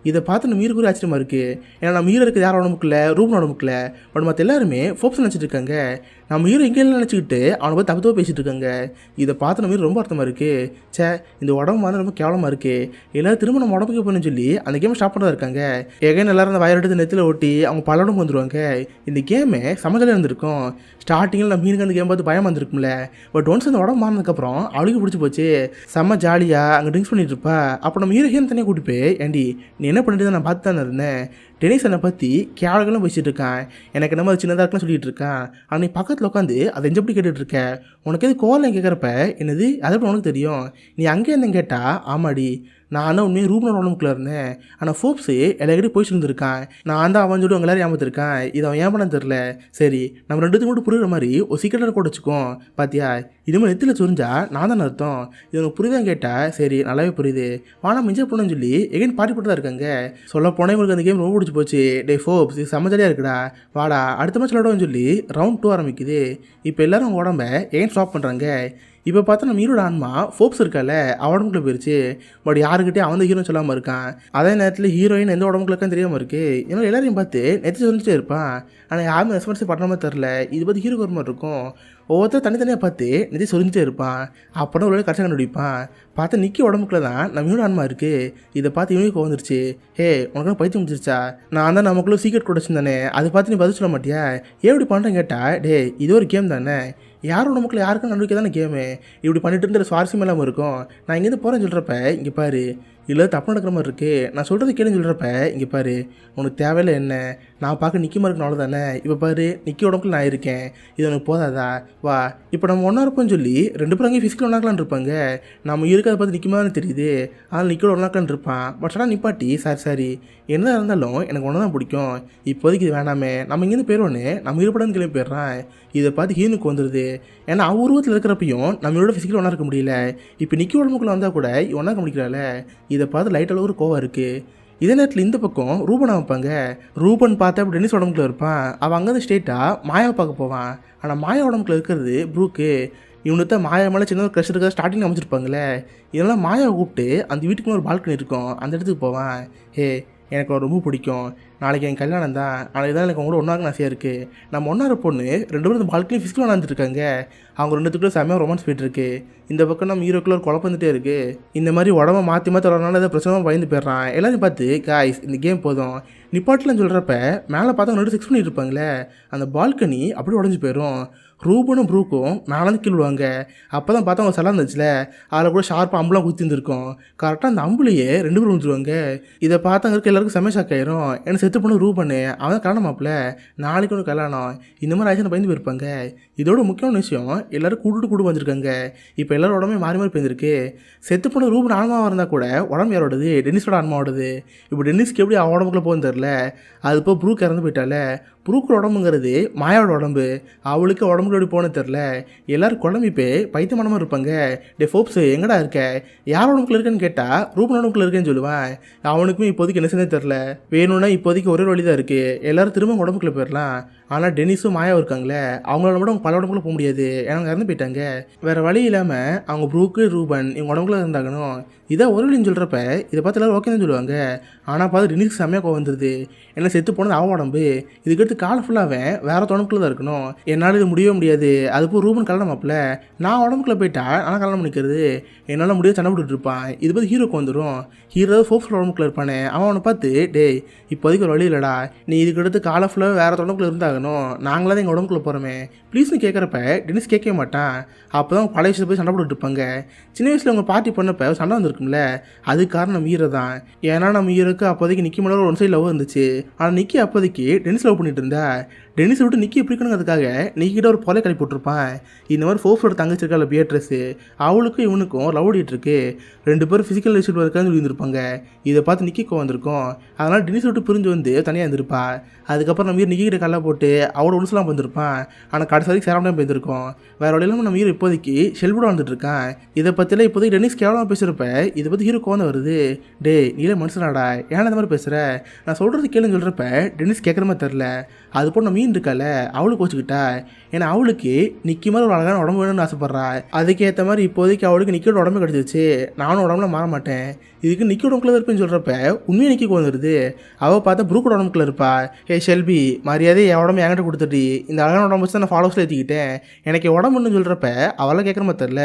இதை பார்த்து நம்ம ஹீரோக்கு ஆச்சரியமாக இருக்குது. ஏன்னா நம்ம ஹீரோ இருக்குது யார் உடம்புக்குள்ள ரூபன் உடம்புக்குள்ள. பட் மற்ற எல்லாருமே ஃபோப்ஸ் நினச்சிட்டு இருக்காங்க. நம்ம ஹீரோ எங்கேயும் நினச்சிக்கிட்டு அவனை பார்த்து தப்பு பேசிகிட்டு இருக்காங்க. இதை பார்த்து நம்ம ஹீரோ ரொம்ப அர்த்தமாக இருக்குது. சே இந்த உடம்பு வந்து ரொம்ப கேவலமாக இருக்குது, எல்லோரும் திரும்ப நம்ம உடம்புக்கு போகணும்னு சொல்லி அந்த கேமை ஸ்டாப் பண்ணதான் இருக்காங்க. எகைன் எல்லாரும் அந்த வயர் எடுத்து நெத்தியில் ஓட்டி அவங்க பல உடம்பு வந்துடுவாங்க. இந்த கேமு சமஜாலியாக இருந்திருக்கும். ஸ்டார்டிங்கில் நம்ம மீனுக்கு அந்த கேம் பார்த்து பயம் வந்திருக்கும்ல. பட் ஒன்ஸ் அந்த உடம்பு மாறினதுக்கப்புறம் அவளுக்கு பிடிச்சி போச்சு. செம்ம ஜாலியாக அங்கே ட்ரிங்க்ஸ் பண்ணிட்டு இருப்பா. அப்போ நம்ம ஹீரோ தனியாக கூட்டி போய் ஏண்டி நீ என்ன பண்ணிட்டு தான் நான் பார்த்து தானே இருந்தேன், டென்னிஸ் என்னை பற்றி கேவலங்களும் பேசிகிட்டு இருக்கான், எனக்கு என்ன மாதிரி சின்னதாக இருக்குன்னு சொல்லிட்டு இருக்கான், ஆனால் நீ பக்கத்தில் உட்காந்து அதை எப்படி கேட்டுட்டு இருக்க, உனக்கு எது கோவம் கேட்குறப்ப என்னது அதை எப்படி உனக்கு தெரியும், நீ அங்கே இருந்தேன்னு கேட்டால் ஆமாடி நான் தான் உண்மையாக ரூபனோட உடம்புக்குள்ள இருந்தேன், ஆனால் ஃபோப்ஸு எல்லாருக்கிட்டையும் போய் சொல்லியிருக்கான், நான் தான் அவன் சொல்லி உங்க எல்லாரும் ஏமாத்திருக்கான், இதை அவன் ஏன் பண்ண தெரில, சரி நம்ம 2 மட்டும் புரியுற மாதிரி ஒரு சீக்கிரட்டாக கூட வச்சுக்கோம் பார்த்தியா, இதுமாதிரி நெத்தியில் சொரிஞ்சா நான் தானே அர்த்தம், இது உனக்கு புரியுதான் கேட்டால் சரி நல்லாவே புரியுது, வானா மிஞ்சா போனோன்னு சொல்லி எகைன் பாட்டி போட்டு தான் இருக்காங்க. சொல்ல போனால் இவங்களுக்கு அந்த கேம் ரொம்ப பிடிச்சி போச்சு. டே ஃபோப்ஸ் இது சமஜாலியாக இருக்குடா, வாடா அடுத்த மேட்ச் விளாடுவோன்னு சொல்லி ரவுண்ட் 2 ஆரம்பிக்குது. இப்போ எல்லோரும் உடம்ப எகைன் ஸ்டாப் பண்ணுறாங்க. இப்போ பார்த்தா நம்ம ஹீரோட ஆன்மா ஃபோப்ஸ் இருக்கால உடம்புக்குள்ள போயிருச்சு. பட் யாருக்கிட்டே அவன் ஹீரோன்னு சொல்லாமல் இருக்கான். அதே நேரத்தில் ஹீரோயின் எந்த உடம்புக்குள்ள இருக்கான்னு தெரியாமல் இருக்கு. ஏன்னா எல்லாரையும் பார்த்து நெத்தி சொல்லிட்டே இருப்பான். ஆனால் யாருமே ரெஸ்பான்ஸே பண்ணுற மாதிரி தெரில. இது பார்த்து ஹீரோக்கு ஒரு மாதிரி இருக்கும். ஒவ்வொருத்தர் தனித்தனியாக பார்த்து நெத்தி சொல்லிட்டே இருப்பான். அப்புறம் ஒரு கடைசி கண்டுபிடிப்பான். பார்த்தா நிக்கி உடம்புக்குள்ள தான் நம்ம ஹீரோட ஆன்மா இருக்குது. இதை பார்த்து இவனுக்கு வந்துருச்சு. ஹே உனக்கு பைத்தியம் முடிச்சிருச்சா? நான் தான் நமக்குள்ள சீக்ரெட் கூட வச்சுருந்தானே, அதை பார்த்து நீ பதில் சொல்ல மாட்டியா? ஏன் இப்படி பண்ணுறேன்னு கேட்டா, டே இது ஒரு கேம் தானே, யாரோட நமக்குள்ள யாருக்கும் நம்பிக்கை தானே கேமு, இப்படி பண்ணிட்டு இருந்த சுவாரஸ்யம் இல்லாமல் இருக்கும். நான் இங்கேருந்து போகிறேன்னு சொல்கிறப்ப இங்கே பாரு இல்லை தப்பு நடக்கிற மாதிரி இருக்குது, நான் சொல்கிறது கேளுன்னு சொல்கிறப்ப இங்கே பாரு உனக்கு தேவையில்லை என்ன, நான் பார்க்க நிற்க மாதிரி இருக்கணும் அவ்வளோதானே. இப்போ பாரு நிக்கி உடம்புக்குள்ள நான் இருக்கேன், இது உனக்கு போதாதா? வா இப்போ நம்ம ஒன்றா இருப்போம்னு சொல்லி 2 பேரும் அங்கேயும் ஃபிசிக்கல் ஒன்றாக்கலான் இருப்பாங்க. நம்ம இருக்கிறத பார்த்து நிற்க மாதிரி தெரியுது, அதனால் நிக்கோட ஒன்றாக்கலான் இருப்பான். பட் ஆனால் நிப்பாட்டி சாரி என்ன இருந்தாலும் எனக்கு ஒன்று தான் பிடிக்கும், இப்போதைக்கு இது வேணாமே, நம்ம இங்கேருந்து போயிடுவோன்னு நம்ம இருப்படான்னு கிளம்பி போயிடுறான். இதை பார்த்து ஹீனுக்கு வந்துடுது. ஏன்னா அவன் உருவத்தில் இருக்கிறப்பையும் நம்மளோட ஃபிசிக்கல் ஒன்றா இருக்க முடியல. இப்போ நிக்கி உடம்புக்குள்ளே வந்தால் கூட ஒன்றா இருக்க முடியல. இதை பார்த்து லைட் அளவு ஒரு கோவம் இருக்குது. இதே நேரத்தில் இந்த பக்கம் ரூபனை வைப்பாங்க. ரூபன் பார்த்தா அப்படி டென்னிஸ் உடம்புக்குள்ள இருப்பான். அவன் அங்கேருந்து ஸ்டேட்டாக மாயாவை பார்க்க போவான். ஆனால் மாயா உடம்புக்குள்ள இருக்கிறது ப்ரூக்கு. இவனுக்கு தான் மாயா மேலே சின்ன ஒரு க்ரஷ் இருக்கிற ஸ்டார்டிங் அமைச்சிருப்பாங்களே, இதெல்லாம் மாயாவை கூப்பிட்டு அந்த வீட்டுக்குள்ள ஒரு பால்கனி இருக்கும், அந்த இடத்துக்கு போவான். ஹே எனக்கு அவன் ரொம்ப பிடிக்கும், நாளைக்கு என் கல்யாணம் தான், நாளைக்கு தான் எனக்கு அவங்களோட ஒன்றாக ஆசையாக இருக்குது. நம்ம ஒன்றார பொண்ணு 2 பேரும் இந்த பால்கனி ஃபிசிக்கல் ஒன்றாந்துருக்காங்க. அவங்க 2 செம்மையாக ரொமான்ஸ் போயிட்டுருக்கு. இந்த பக்கம் நம்ம ஹீரோக்குள்ள ஒரு குழப்பம் வந்துட்டே இருக்குது. இந்த மாதிரி உடம்ப மாற்றி வரனால ஏதாவது பிரச்சனை பயந்து போயிடுறான். எல்லாரும் பார்த்து காய்ஸ் இந்த கேம் போதும் நிப்பாட்டில்னு சொல்கிறப்ப மேலே பார்த்தா 2 செக்ஸ் பண்ணிட்டு இருப்பாங்களே, அந்த பால்கனி அப்படியே உடஞ்சி போயிடும். ரூபனும் ப்ரூக்கும் மேலேருந்து கீழ்வாங்க. அப்போ தான் பார்த்தா அவங்க செல்லாம் இருந்துச்சுல, அதில் கூட ஷார்ப்பாக அம்புலாம் குத்தி இருந்திருக்கும். கரெக்டாக அந்த அம்புலையே 2 பேரும் விழுந்துருவாங்க. இதை பார்த்து அங்கே இருக்க எல்லாருக்கும் செம்ம ஷாக் ஆயிரும். ஏன்னா செத்து பண்ண ரூபனு அவன் தான் கல்யாணம் மாப்பிள்ள, நாளைக்கு ஒன்று கல்யாணம், இந்த மாதிரி ஆயிடுச்சு பயந்து போயிருப்பாங்க. இதோட முக்கியமான விஷயம் எல்லோரும் கூட்டு வந்திருக்காங்க. இப்போ எல்லாரும் உடம்பே மாறி போயிருந்திருக்கு. செத்து பண்ண ரூபன் ஆன்மாவாக இருந்தால் கூட உடம்பு யாரோடது? டென்னிஸோட ஆன்மாவோடது. இப்போ டென்னிஸ்க்கு எப்படி அவன் உடம்புக்குள்ள போகுன்னு தெரில. அது இப்போ ப்ரூக் இறந்து போயிட்டால. ப்ரூக்கோட உடம்புங்கிறது மாயாவோட உடம்பு, அவளுக்கு உடம்புல எப்படி போனது தெரில. எல்லோரும் குழம்பிப்பே பைத்தியமானமாக இருப்பாங்க. டே ஃபோப்ஸு எங்கடா இருக்க, யார் உடம்புக்குள்ள இருக்குன்னு கேட்டால் ரூபன் உடம்புக்குள்ள இருக்கேன்னு சொல்லுவான். அவனுக்குமே இப்போதைக்கு என்ன செய்ய தெரில. வேணும்னா இப்போதைக்கு ஒரே வழி தான் இருக்குது, எல்லோரும் திரும்ப உடம்புக்குள்ள போயிடலாம். ஆனால் டென்னிஸும் மாயாவும் இருக்காங்களே, அவங்களோட விட அவங்க பல உடம்புக்குள்ள போக முடியாது, ஏன்னா இறந்து போயிட்டாங்க. வேறு வழி இல்லாமல் அவங்க ப்ரூக்கு ரூபன் இவங்க உடம்புக்குள்ள இருந்தாங்கணும். இதான் ஒரு வழின்னு சொல்கிறப்ப இதை பார்த்து எல்லோரும் ஓகே தான் சொல்லுவாங்க. ஆனால் பார்த்து டென்னிஸ்க்கு செம்மையாக கோவம் வந்துடுது. என்ன செத்து போனது அவன் உடம்பு, இதுக்கடுத்து காலை ஃபுல்லாகவே வேறு உடம்புக்குள்ள தான் இருக்கணும், என்னால் இது முடியவே முடியாது. அதுப்போ ரூபன் கல்யாணம் மாப்பிள்ள, நான் உடம்புக்குள்ள போயிட்டா ஆனால் கல்யாணம் பண்ணிக்கிறது என்னால் முடியாது சண்டை போட்டுட்டு இருப்பான். இது பார்த்து ஹீரோக்கு வந்துடும். ஹீரோ ஃபோப்ஸோட உடம்புக்குள்ள இருப்பானே, அவனை பார்த்து டே இப்போதைக்கு ஒரு வழி இல்லைடா, நீ இதுக்கடுத்து காலை ஃபுல்லாக வேறு உடம்புக்குள்ள இருந்தாகணும், நாங்களாக தான் எங்கள் உடம்புக்குள்ள போகிறோமே ப்ளீஸ்னு கேட்குறப்ப டென்னிஸ் கேட்கவே மாட்டான். அப்போ தான் பழைய விஷயத்தை போய் சண்டை போட்டுட்டு இருப்பாங்க. சின்ன வயசில் அவங்க பார்ட்டி பண்ணப்போ சண்டை வந்திருக்கும்ல, அது காரணம் ஹீரோ தான். ஏன்னா நம்ம ஹீரோக்கு அப்போதைக்கு நிக்கி மேலே ஒரு சைடு லவ் இருந்துச்சு. ஆனால் நிக்கி அப்போதைக்கு டென்னிஸ் லவ் பண்ணிட்டு இருந்தா. டென்னிஸை விட்டு நிக்கி பிடிக்கணுங்கிறதுக்காக நிக்கிட்ட ஒரு பொலை கிளப்பி போட்டிருப்பான். இந்த மாதிரி ஃபோப்ஸோட தங்கச்சி இருக்கால பியட்ரஸு, அவளுக்கும் இவனுக்கும் லவ் ஓடிட்டு இருக்கு. 2 பேரும் ஃபிசிக்கல் ரிலேஷன் இருக்கான்னு சொல்லி இருந்திருப்பாங்க. இதை பார்த்து நிக்கிக்கு வந்திருக்கும். அதனால் டென்னிஸ் விட்டு பிரிஞ்சு வந்து தனியாக இருந்திருப்பா. அதுக்கப்புறம் நம்ம நிக்கி கிட்ட கல்ல போட்டு அவளோட ஒன்றுலாம் வந்திருப்பான். ஆனால் கடைசி வரைக்கும் சேராம போயிருந்திருக்கோம். வேறு வழியில்லாமல் நம்ம ஹீரோ இப்போதைக்கு ஷெல்போட வந்துட்டு இருக்கான். இதை பற்றிலாம் இப்போதைக்கு டென்னிஸ் கேவலமாக பேசுகிறப்ப இதை பற்றி ஹீரோ கோவம் வருது. டே நீலே மனுஷனாடா, ஏன்னா இந்த மாதிரி பேசுகிற, நான் சொல்கிறது கேளுன்னு சொல்கிறப்ப டென்னிஸ் கேட்குற மாதிரி தெரில. அது போல் நம்ம மீன் இருக்கால அவளுக்கு வச்சுக்கிட்டா. ஏன்னா அவளுக்கு நிக்கி மாதிரி ஒரு அழகான உடம்பு வேணும்னு ஆசைப்பட்றா. அதுக்கேற்ற மாதிரி இப்போதைக்கு அவளுக்கு நிக்கியோட உடம்பு கிடச்சிச்சு. நானும் உடம்புல மாற மாட்டேன், இதுக்கு நிக்கி உடம்புக்குள்ள இருப்பேன்னு சொல்கிறப்ப உண்மையாக நிக்கி வந்துடுது. அவள் பார்த்தா ப்ரூக்கோட உடம்புக்குள்ள இருப்பா. ஹே ஷெல்பி மரியாதை என் உடம்பு என்கிட்ட கொடுத்துட்டு இந்த அழகான உடம்பு வச்சு தான் நான் ஃபாலோவர்ஸில் ஏற்றிக்கிட்டேன், எனக்கு உடம்புன்னு சொல்கிறப்ப அவளாம் கேட்குற மாதிரி தெரில.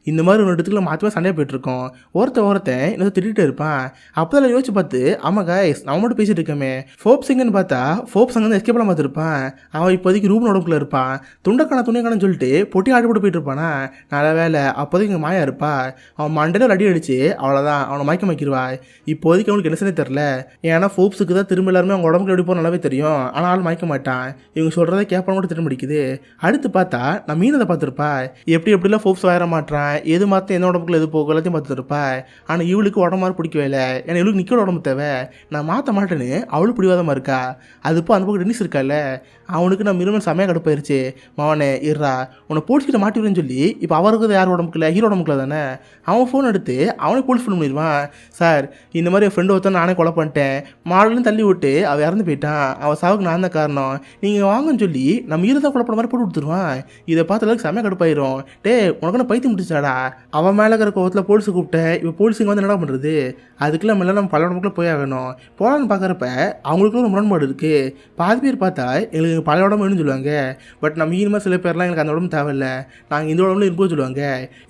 இந்த மாதிரி ஒரு இடத்துக்குள்ள மாற்றி சண்டையாக போயிட்டுருக்கோம். ஒருத்தன் இன்னும் திட்டிகிட்டே இருப்பான். அப்போ தான் யோசிச்சு பார்த்து ஆமாம் காய்ஸ் நம்ம மட்டும் பேசிகிட்டு இருக்கோமே, ஃபோப்ஸ் எங்கன்னு பார்த்தா ஃபோப்ஸ் அங்கே எஸ்கேப் பண்ண பார்த்துருப்பான். அவன் இப்போதைக்கு ரூபன் உடம்புக்குள்ள இருப்பான். துணியக்கானு சொல்லிட்டு பொட்டி ஆடி போட்டு போயிட்டு இருப்பானா. நல்ல வேலை அப்போதைக்கு இங்கே மாயா இருப்பா. அவன் மண்டையில் ஒரு அடி அடிச்சு அவ்வளோதான் அவனை மயக்கிருவா. இப்போதைக்கு அவனுக்கு என்ன செய்ய தெரில. ஏன்னா ஃபோப்ஸுக்கு தான் திரும்ப எல்லாருமே அவங்க உடம்புக்கு எப்படி போக நல்லாவே தெரியும். ஆனால் மயக்க மாட்டான். இவங்க சொல்கிறத கேட்பான கூட திரும்ப அடிக்குது. அடுத்து பார்த்தா நான் மீனதை பார்த்துருப்பா. எப்படிலாம் ஃபோப்ஸ் வர மாட்டான், எது மாற்ற எந்த உடம்புக்குள்ள எது போக எல்லாத்தையும் பார்த்துருப்பா. ஆனால் இவளுக்கு உடம்பு மாதிரி பிடிக்கவே இல்லை. ஏன்னா இவளுக்கு நிக்கோட உடம்பு தேவை, நான் மாற்ற மாட்டேன்னு அவளுக்கு பிடிவாதமாக இருக்கா. அதுப்போ அந்த பக்கம் டென்னிஸ் இருக்கால, அவனுக்கு நம்ம இருமல் செமையாக கடுப்பாயிருச்சு. மவனே இருறா உன்னை போலீஸ்கிட்ட மாட்டிவிடுன்னு சொல்லி இப்போ அவருக்கு யார் உடம்புக்குல ஹீரோ உடம்புக்குல தானே அவன் ஃபோன் எடுத்து அவனே போலீஸ் ஃபோன் பண்ணிடுவான். சார் இந்த மாதிரி என் ஃப்ரெண்டு ஒருத்தன் நானே கொலை பண்ணிட்டேன், மாடலும் தள்ளி விட்டு அவன் இறந்து போயிட்டான், அவன் சாவுக்கு நான் தான் காரணம், நீங்கள் வாங்கன்னு சொல்லி நம்ம இருதான் கொலை பண்ண மாதிரி போட்டு கொடுத்துருவான். இதை பார்த்த அளவுக்கு செமையாக கடுப்பாயிரும். டே உனக்கு பைத்தியம் முடிச்சாடா, அவன் மேலே இருக்கிற கோவத்தில் போலீஸை கூப்பிட்டேன், இப்போ போலீஸுங்க வந்து என்ன பண்ணுறது, அதுக்குள்ள நம்ம பல உடம்புக்குள்ள போய் ஆகணும். போகலான்னு பார்க்குறப்ப அவங்களுக்குள்ள ஒரு முரண்பாடு இருக்குது. பாதி பேர் பார்த்தா எங்களுக்கு பல உடம்பு வேணும்னு சொல்லுவாங்க, பட் நம்ம இனிமேல் சில பேர்லாம் எங்களுக்கு அந்த உடம்பு தேவையில்ல, நாங்கள் இந்த உடம்புல இருக்கும்போது சொல்லுவாங்க.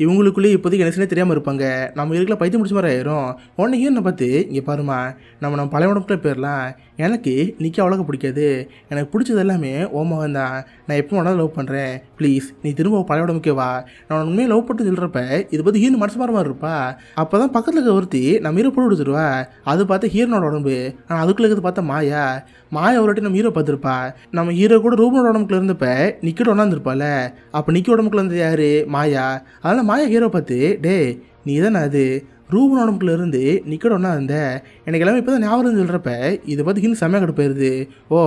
இவங்களுக்குள்ளேயே இப்போதைக்கு என்ன தெரியாமல் இருப்பாங்க, நம்ம இருக்கல பைத்தியம் முடிச்ச மாதிரி ஆயிரும். உடனே என்னை பார்த்து இங்கே பாருமா நம்ம பழைய உடம்புக்குள்ள போயிடலாம், எனக்கு நிற்க அவ்வளோக்கு பிடிக்காது, எனக்கு பிடிச்சது எல்லாமே ஓமகம் தான், நான் எப்போ உடனே லவ் பண்ணுறேன், ப்ளீஸ் நீ திரும்ப பழைய உடம்புக்கே வா, நான் உண்மையை லவ் பண்ணி சொல்கிறப்ப இது பற்றி ஹீரோ மனசு மாதிரி இருப்பா. அப்போ தான் பக்கத்தில் இருக்க ஒருத்தி நம்ம ஹீரோ போட்டு கொடுத்துருவா. அது பார்த்து ஹீரோனோட உடம்பு, ஆனால் அதுக்குள்ளே இருக்கிறது பார்த்தா மாயா ஒரு வாட்டி நம்ம ஹீரோ பார்த்துருப்பா. நம்ம ஹீரோ கூட ரூபனோட உடம்புக்குள்ள இருந்தப்ப நிக்கிட ஒன்றாந்துருப்பாள். அப்போ நிக்கி உடம்புக்குள்ள இருந்தது யார், மாயா. அதனால் மாயா ஹீரோ பார்த்து டே நீ தானே அது ரூபன் உடம்புக்குள்ள இருந்து நிக்கட ஒன்றா இருந்த, எனக்கு எல்லாமே இப்போ தான் ஞாபகம் சொல்கிறப்ப இதை பார்த்து இன்னும் செம்மையாக கடுப்பாயிருது. ஓ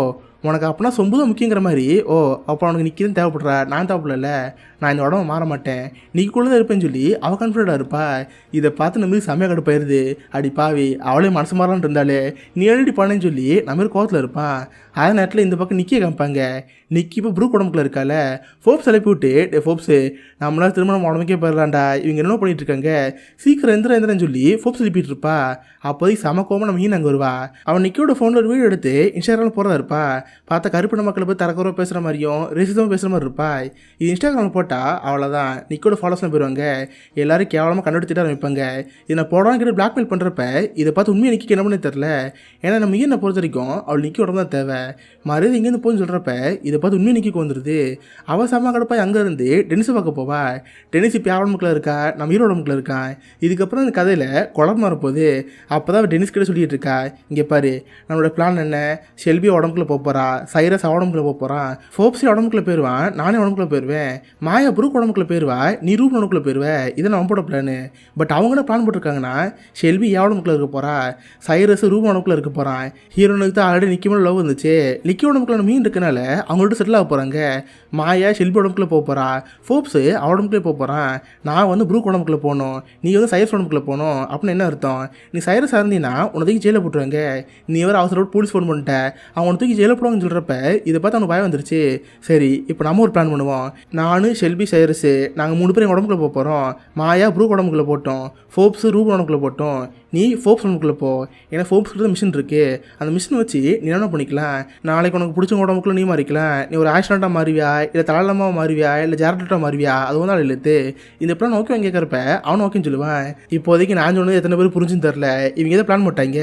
உனக்கு அப்போனா சொம்பு தான் முக்கியங்கிற மாதிரி, ஓ அப்போ உனக்கு நிற்கி தான் தேவைப்படுறா, நான் தேவைப்படல, நான் இந்த உடம்பு மாற மாட்டேன், நீக்குள்ளே தான் இருப்பேன்னு சொல்லி அவள் கான்ஃபிடென்ட்டாக இருப்பா. இதை பார்த்து நம்ம செம்மையாக கடுப்பாயிருது. அடி பாவி அவளே மனசு மாறலான்னு இருந்தாலே நீ எழுதி பண்ணேன்னு சொல்லி நம்ம கோவத்தில் இருப்பான். அதே நேரத்தில் இந்த பக்கம் நிக்கியை காமிப்பாங்க. நிக்கி இப்போ ப்ரூக் உடம்புக்குள்ள இருக்கால, ஃபோப்ஸ் அழைப்பி விட்டு டே ஃபோப்ஸு நம்மளால் திருமணம் உடம்புக்கே போயிடலாண்டா, இவங்க என்ன பண்ணிட்டு இருக்காங்க, சீக்கிரம் எந்திரன்னு சொல்லி ஃபோப்ஸ் எழுப்பிட்டு இருப்பா. அப்போதைக்கு செம கோவமாக நம்ம அங்கே வருவா. அவன் நிக்கியோட ஃபோனில் ஒரு வீடியோ எடுத்து இன்ஸ்டாகிராமில் போகிறதா இருப்பா. பார்த்தா கருப்பின மக்களை போய் தரக்குறவா பேசுகிற மாதிரியும் ரேசிசமாக பேசுகிற மாதிரி இருப்பா. இது இன்ஸ்டாகிராமில் போட்டால் அவ்வளோதான், நிக்கியோட ஃபாலோஸ்லாம் போயிடுவாங்க, எல்லாரும் கேவலமாக கண்டுபிடிச்சிட்டு ஆரம்பிப்பாங்க. இதை நான் போடான்னு கிட்ட பிளாக்மெயில் பண்ணுறப்ப இதை பார்த்து உண்மையை நிக்கி என்ன பண்ணி தெரில. ஏன்னா நம்ம என்னை பொறுத்த வரைக்கும் அவள் நிக்கி உடம்பு தான் தேவை, மறுபடியும் இங்கேருந்து போன்னு சொல்கிறப்ப இதை பார்த்து உண்மையை நிக்கி வந்துடுது. அவள் செம்ம கடப்பாய் அங்கேருந்து டென்னிஸை பார்க்க போவா. டென்னிஸ் இப்போ யார் உடம்புக்குள்ள இருக்கா, நம்ம ஹீரோ உடம்புக்குள்ள இருக்கான். இதுக்கப்புறம் இந்த கதையில் குழம்பு வரப்போகுது. அப்போ தான் டென்னிஸ் கிட்ட சொல்லிட்டு இருக்கா, இங்கே பாரு நம்மளோட பிளான் என்ன, ஷெல்பி உடம்புக்குள்ள போக போகிறா, சைரஸ் உடம்புக்குள்ள போக போகிறான், ஃபோப்ஸி உடம்புக்குள்ள போயிடுவான், நானே உடம்புக்குள்ள போயிடுவேன், மாயா ப்ரூக் உடம்புக்குள்ள போயிடுவா, நீ ரூப் உடம்புக்குள்ள போயிடுவேன். இதை நான் போட பிளானு. பட் அவங்க என்ன பிளான் போட்டிருக்காங்கன்னா ஷெல்பி என் உடம்புக்குள்ள இருக்க போகிறா, சைரஸ் ரூப் உடம்புக்குள்ள இருக்க போகிறான். ஹீரோனுக்கு தான் ஆல்ரெடி நிக்கி மேலே லவ் வந்துச்சு, நிக்கி உடம்புக்குள்ள மீன் இருக்கனால அவங்கள்ட்ட செட்டில் ஆக போகிறாங்க. மாயா ஷெல்பி உடம்புக்குள்ள போக போகிறா, ஃபோப்ஸு உடம்புக்குள்ளே போக போகிறான், நான் வந்து ப்ரூக் உடம்புக்குள்ள போகணும், நீ வந்து சைரஸ் உடம்புக்குள்ள போகணும். அப்படின்னு என்ன அர்த்தம், நீ சைரஸ் இருந்தீங்கன்னா உன்னை தூக்கி ஜெயிலில் போட்டுருவாங்க, நீ வேறு அவசரோடு போலீஸ் ஃபோன் பண்ணிட்ட, அவனை தூக்கி ஜெயிலில் போடுவாங்கன்னு சொல்கிறப்ப இதை பார்த்து அவனுக்கு பயம் வந்துருச்சு. சரி இப்போ நம்ம ஒரு பிளான் பண்ணுவோம், நான் ஷெல்பி சைரஸு நாங்கள் 3 பேரும் உடம்புக்குள்ள போக போகிறோம், மாயா ப்ரூக் உடம்புக்குள்ள போட்டோம், ஃபோப்ஸு ரூப் உடம்புக்குள்ள போட்டோம், நீ ஃபோப்ஸ் உடம்புக்குள்ள போ, ஏன்னா ஃபோப்ஸ்க்கு மிஷின் இருக்குது, அந்த மிஷின் வச்சு நீ என்ன பண்ணிக்கலாம், நாளைக்கு உனக்கு பிடிச்ச உடம்புக்குள்ள நீ மாறிக்கலாம், நீ ஒரு ஆக்சிடெண்ட்டாக மாறுவியா, இல்லை தலாலமாக மாறுவியா, இல்லை ஜாரட்டாக மாறுவியா, அது வந்து ஆள் இழுத்து இந்த பிளான் ஓகே வாங்கி கேட்குறப்ப அவனும் ஓகேன்னு சொல்லுவான். இப்போதைக்கு நான் சொன்னது எத்தனை பேர் புரிஞ்சுன்னு தெரில, இவங்க எதை பிளான் போட்டாங்க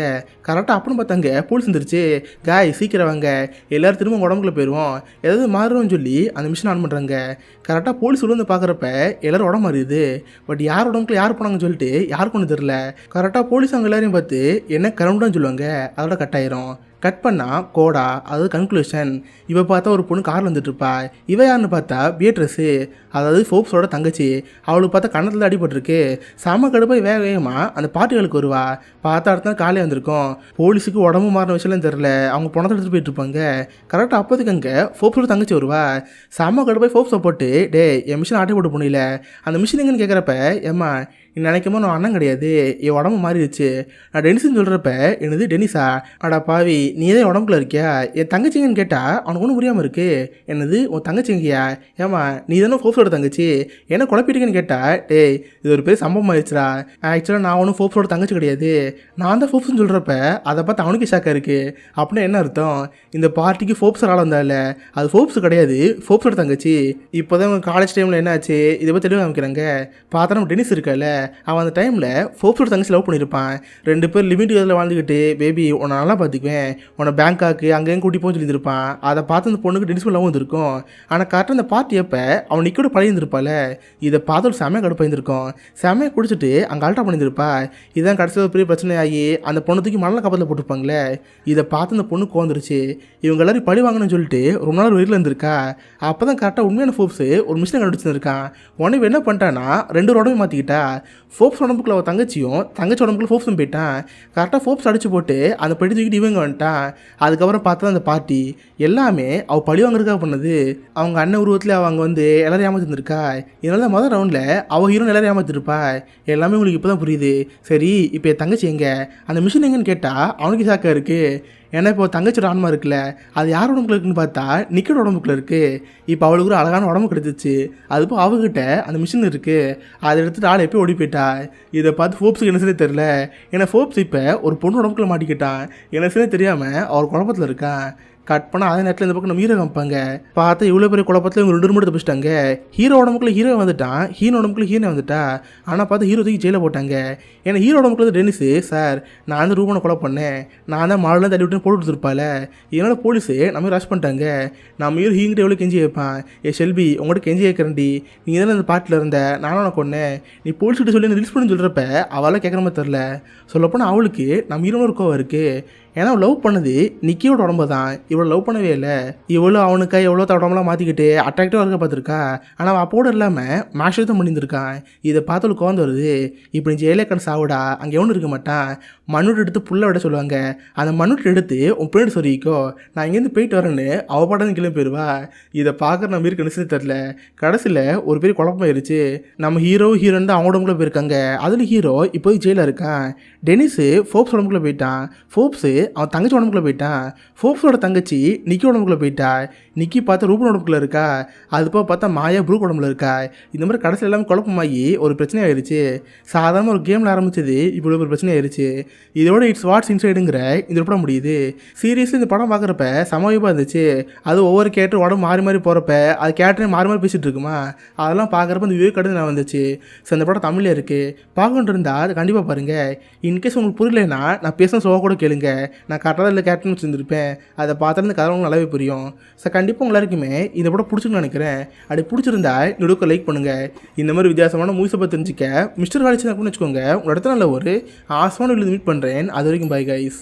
கரெக்டாக அப்படின்னு பார்த்தாங்க போலீஸ் வந்துருச்சு. காய் சீக்கிரம் வாங்க, எல்லோரும் திரும்ப உடம்புக்குள்ள போயிடுவோம், ஏதாவது மாறுறோம்னு சொல்லி அந்த மிஷின் ஆன் பண்ணுறாங்க. கரெக்டாக போலீஸ் உள்ள வந்து பார்க்குறப்ப எல்லோரும் உடம்பு மாறிடுது. பட் யார் உடம்புக்குள்ள யார் போனாங்கன்னு சொல்லிட்டு யாருக்கும் ஒன்று தெரில. கரெக்டாக போலீஸ் அவங்க எல்லாரையும் பார்த்து என்ன கிரவுண்டான்னு சொல்லுவாங்க, அதோட கட் ஆயிரும். கட் பண்ணால் கோடா, அதாவது கன்க்ளூஷன். இவ பார்த்தா ஒரு பொண்ணு காரில் வந்துட்டுருப்பா, இவ யாருன்னு பார்த்தா பியட்ரஸு, அதாவது ஃபோப்ஸோட தங்கச்சி. அவளுக்கு பார்த்தா கண்ணத்தில் அடிபட்டிருக்கு. செம கடுப்பாய் வேகமாக அந்த பார்ட்டிகளுக்கு வருவா. பார்த்தா அடுத்த காலையே வந்திருக்கும். போலீஸுக்கு உடம்பு மாறின விஷயம்லாம் தெரில, அவங்க பணத்தை எடுத்துகிட்டு போயிட்டு இருப்பாங்க. கரெக்டாக அப்போதுக்கு அங்கே ஃபோப்ஸோட தங்கச்சி வருவா. செம கடுப்பாய் ஃபோப்ஸை போட்டு டே என் மிஷின் ஆட்டை போட்டு போனில, அந்த மிஷின் எங்கன்னு கேட்குறப்ப ஏம்மா நீ நினைக்காம நான் அண்ணன் கிடையாது, என் உடம்பு மாறிடுச்சு, நான் டெனிஸ்ன்னு சொல்கிறப்ப என்னது டெனிஸா, அடா பாவி நீ தான் உடம்புக்குள்ள இருக்கியா, என் தங்கச்சிங்கன்னு கேட்டால் அவனுக்கு ஒன்றும் புரியாமல் இருக்கு, என்னது உன் தங்கச்சிங்கயா, ஏமா நீ தானே ஃபோப்ஸோட தங்கச்சி, என்ன குழப்பிட்டுக்கன்னு கேட்டால் டேய் இது ஒரு பெரிய சம்பவம் ஆயிடுச்சுடா, ஆக்சுவலாக நான் ஒன்றும் ஃபோப்ஸோட தங்கச்சி கிடையாது, நான் தான் ஃபோப்ஸ்ன்னு சொல்கிறப்ப அதை பார்த்து அவனுக்கு ஷாக்காக இருக்குது. அப்படின்னா என்ன அர்த்தம், இந்த பார்ட்டிக்கு ஃபோப்ஸ் ஆள் வந்தால அது ஃபோப்ஸ் கிடையாது, ஃபோப்ஸோட தங்கச்சி. இப்போ தான் உங்கள் காலேஜ் டைமில் என்ன ஆச்சு இதை பற்றி தெளிவாக காமிக்கிறாங்க. பார்த்தா நம்ம டெனிஸ் இருக்கல, அவன் அந்த டைமில் ஃபோப்ஸோட தங்கச்சி லவ் பண்ணியிருப்பான். 2 பேர் லிமிட் இதில் வாழ்ந்துக்கிட்டு பேபி உன்னை நல்லா பார்த்துக்குவேன், உன்னை பேங்காக்கு அங்கேயும் கூட்டி போன்னு சொல்லியிருப்பான். அதை பார்த்து அந்த பொண்ணுக்கு டெனிஸ் லவ் வந்துருக்கும். ஆனால் கரெக்டாக அந்த பார்ட்டி அப்போ அவன் நிக்கோட பழகிருந்திருப்பாள். இதை பார்த்து ஒரு செமையாக கடுப்பாயிருந்திருக்கும். செமையாக குடிச்சிட்டு அங்கே அல்ட்ரா பண்ணியிருப்பா. இதான் கடைசியில் ஒரு பெரிய பிரச்சனை ஆகி அந்த பொண்ணு தூக்கி மணல கப்பத்தில் போட்டிருப்பாங்களே. இதை பார்த்து அந்த பொண்ணு கோந்துருச்சு. இவங்க எல்லாரும் பழி வாங்கணும்னு சொல்லிட்டு ரொம்ப நாள் வீட்டில் இருந்திருக்கா. அப்போ தான் கரெக்டாக உண்மையான ஃபோப்ஸு ஒரு மிஷினை கண்டுபிடிச்சிருக்கான். உடனே என்ன பண்ணிட்டான்னா 2 ரோடவே மாற்றிக்கிட்டா. ஃபோப்ஸ் உடம்புக்குள்ள அவள் தங்கச்சியும் தங்கச்சி உடம்புக்குள்ள ஃபோப்ஸும் போயிட்டான். கரெக்டாக ஃபோப்ஸ் அடிச்சு போட்டு அந்த பெட்டி தூக்கிட்டு இவங்க வந்துட்டான். அதுக்கப்புறம் பார்த்தா அந்த பார்ட்டி எல்லாமே அவள் பழி வாங்குறதுக்காக பண்ணது. அவங்க அண்ணன் உருவத்தில் அவங்க வந்து எல்லாரும் ஏமாத்திருந்துருக்கா. இதனால தான் மொதல் ரவுண்டில் அவள் ஹீரோன்னு எல்லாரும் ஏமாத்திருப்பா. எல்லாமே உங்களுக்கு இப்போ தான் புரியுது. சரி இப்போ என் தங்கச்சி எங்கே, அந்த மிஷின் எங்கன்னு கேட்டால் அவனுக்கு சாக்கா இருக்குது. ஏன்னா இப்போ தங்கச்சியோட ஆன்மா இருக்குல்ல, அது யார் உடம்புக்குள்ள இருக்குன்னு பார்த்தா நிக்கோட உடம்புக்குள்ள இருக்குது. இப்போ அவளுக்கு ஒரு அழகான உடம்பு கிடைச்சிச்சு. அதுப்போ அவகிட்ட அந்த மிஷின் இருக்குது. அதை எடுத்துகிட்டு ஆள் எப்போ ஓடி போயிட்டா. இதை பார்த்து ஃபோப்ஸுக்கு என்ன சரியே தெரில. ஏன்னா ஃபோப்ஸ் இப்போ ஒரு பொண்ணு உடம்புக்குள்ள மாட்டிக்கிட்டான். என்ன சரியே தெரியாமல் அவர் குழப்பத்தில் இருக்கான். கட் பண்ணால் அதே நேரத்தில் இந்த பக்கம் நம்ம ஹீரோ காமிப்பாங்க. பார்த்தா இவ்வளோ பெரிய குழப்பத்தில் இவங்க 2 மட்டும் தப்பிச்சிட்டாங்க. ஹீரோ உடம்புக்குள்ள ஹீரோ வந்துட்டான், ஹீரோ உடம்புக்குள்ள ஹீரோ வந்துட்டா. ஆனால் பார்த்து ஹீரோ தூக்கி ஜெயிலில் போட்டாங்க. ஏன்னா ஹீரோ உடம்புக்குள்ள டெனிஸு சார் நான் வந்து ரூபனை கொலை பண்ணேன், நான் தான் மாடலாம் தள்ளி விட்டு போட்டு கொடுத்துருப்பால. இதனால் போலீஸு நம்ம ரஷ் பண்ணிட்டாங்க. நம்ம ஹீரோ ஹீங்கிட்ட எவ்வளோ கெஞ்சி வைப்பான். ஷெல்பி உங்கள்கிட்ட கெஞ்சி வைக்கிறேன்டி, நீ தானே அந்த பாட்டில் இருந்த, நானும் உனக்கு கொன்னேன், நீ போலீஸ்கிட்ட சொல்லி ரிலீஸ் பண்ணி சொல்கிறப்ப அவளால் கேட்குற மாதிரி தெரில. சொல்லப்போனால் அவளுக்கு நம்ம ஹீரோன்னு ஒரு கோவம் இருக்குது. ஏன்னா அவள் லவ் பண்ணது நிக்கியோட உடம்பு தான், இவ்வளோ லவ் பண்ணவே இல்லை. இவ்வளோ அவனுக்கு எவ்வளோ உடம்புலாம் மாற்றிக்கிட்டு அட்ராக்டிவாக இருக்க பார்த்துருக்கா. ஆனால் அவள் அப்போட இல்லாமல் மேக்ஷன் தான் பண்ணியிருந்திருக்கான். இதை பார்த்து அவளுக்கு கோவம் வருது. இப்போ நீ ஜெயிலே கண் சாவுடா, அங்கே எவனும் இருக்க மாட்டான். மண்ணுட்டு எடுத்து புல்லை விட சொல்லுவாங்க. அந்த மண்ணுட்டு எடுத்து உன் பின்னாடி சொல்லிக்கோ, நான் இங்கேருந்து போயிட்டு வரேன்னு அவள் பாட்டு கிளம்பி போயிடுவா. இதை பார்க்குற நம்ம இருக்க நிச்சயம் தெரில. கடைசியில் ஒரு பெரிய குழப்பமாயிருச்சு. நம்ம ஹீரோன்னு தான் அவங்க உடம்புக்குள்ளே போயிருக்காங்க. அதில் ஹீரோ இப்போ ஜெயிலில் இருக்கான். டெனிஸு ஃபோப்ஸ் உடம்புக்குள்ளே போயிட்டான். ஃபோப்ஸு அவன் தங்கச்சி உடம்புக்குள்ளே போயிட்டான். ஃபோப்ஸோட தங்கச்சி நிக்கி உடம்புக்குள்ளே போயிட்டா. நிக்கி பார்த்தா ரூபன் உடம்புக்குள்ளே இருக்கா. அதுப்போ பார்த்தா மாயா ப்ரூக் உடம்புல இருக்கா. இந்த மாதிரி கடைசியில் எல்லாமே குழப்பமாகி ஒரு பிரச்சனை ஆயிடுச்சு. சாதாரண ஒரு கேமில் ஆரம்பிச்சது இப்படி ஒரு பிரச்சனை ஆயிடுச்சு. இதோட இட்ஸ் வாட்ஸ் இன்சைடுங்கிற இந்த படம் முடியுது. சீரியஸாக இந்த படம் பார்க்குறப்ப சமயமாக இருந்துச்சு. அது ஒவ்வொரு கேரக்டர் உடம்பு மாறி மாறி போகிறப்ப அது கேரக்டரே மாறி மாறி பேசிகிட்டு இருக்குமா, அதெல்லாம் பார்க்குறப்ப அந்த விவேக் கடுத்து நான் வந்துச்சு. ஸோ இந்த படம் தமிழில் இருக்குது, பார்க்கணுன்னு இருந்தால் அது கண்டிப்பாக பாருங்கள். இன்கேஸ் உங்களுக்கு புரியலைன்னா நான் பேசுன சோக கூட கேளுங்க, நான் கரெக்டாக தான் இல்லை கேரக்டர்னு வச்சுருந்துருப்பேன். அதை பார்த்தா இந்த கதை உங்களுக்கு நல்லாவே புரியும். ஸோ கண்டிப்பாக உங்க எல்லாருக்குமே இந்த படம் பிடிச்சிருக்குன்னு நினைக்கிறேன். அப்படி பிடிச்சிருந்தா இந்த லைக் பண்ணுங்கள். இந்த மாதிரி வித்தியாசமான மூவிஸை பற்றி தெரிஞ்சுக்க மிஸ்டர் காலேஜ் வச்சுக்கோங்க. உங்கள் இடத்துல நல்ல ஒரு ஆசமான மீட் பண்ணுறேன். அது வரைக்கும் பை கைஸ்.